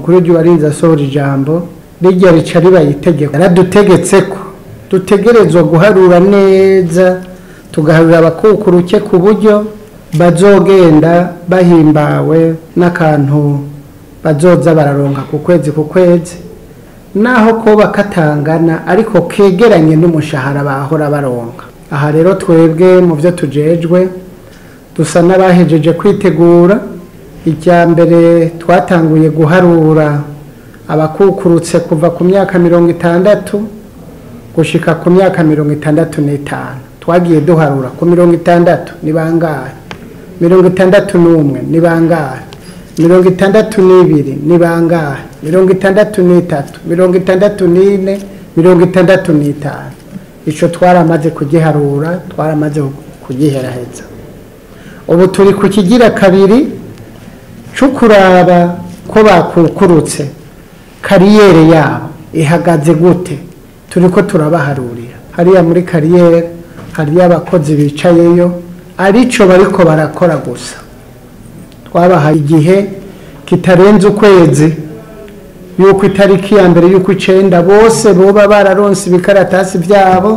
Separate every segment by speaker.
Speaker 1: umukuru w'igihugu arinze asohora ijambo rijya rica ribaye itegeko yaradutegetse ko dutegerezwa guharura neza tugaharura abakukuruke ku buryo bazogenda bahimbawe n'akantu bazoza bararonka ku kwezi naho ko bakatangana ariko kegeranye n'umushahara bahora baronka. Aha rero twebwe mu byo tujejwe dusa n'abahejeje kwitegura. Icya mbere twatanguye guharura abakukurutse kuva ku myaka 60 gushika ku myaka 65. Twagiye duharura ku 60 ni bangahe, 61 ni bangahe, 62 ni bangahe, 63, 64, 65. Ico twaramaze kugiharura, twaramaze kugiheraheza. Ubu turi ku kigira kabiri cukuraba ko bakukurutse kariyere yabo ihagaze gute. Turiko turabaharurira hariya muri kariyere, hariya abakozi bicayeyo arico bariko barakora gusa. Twabaha igihe kitarenze ukwezi yuko itariki ya mbere yuko 9 bose boba bararonse ibikaratasi byabo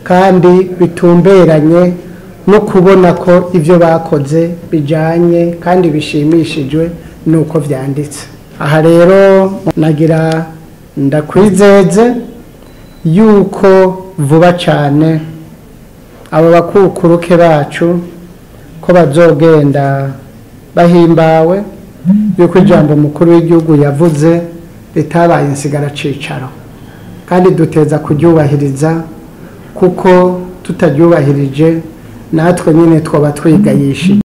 Speaker 1: kandi bitumberanye no kubona ko ivyo bakoze bijanye kandi bishimishijwe nuko vyanditse. Aha rero nagira ndakwizeze yuko vuba cyane abo bakukuruke bacu ko bazogenda bahimbawe yuko ijambo mukuru w'igihugu yavuze ritabaye insigara cicaro, kandi duteza kuryubahiriza kuko tutaryubahirije natwe nyine twoba twigayishije.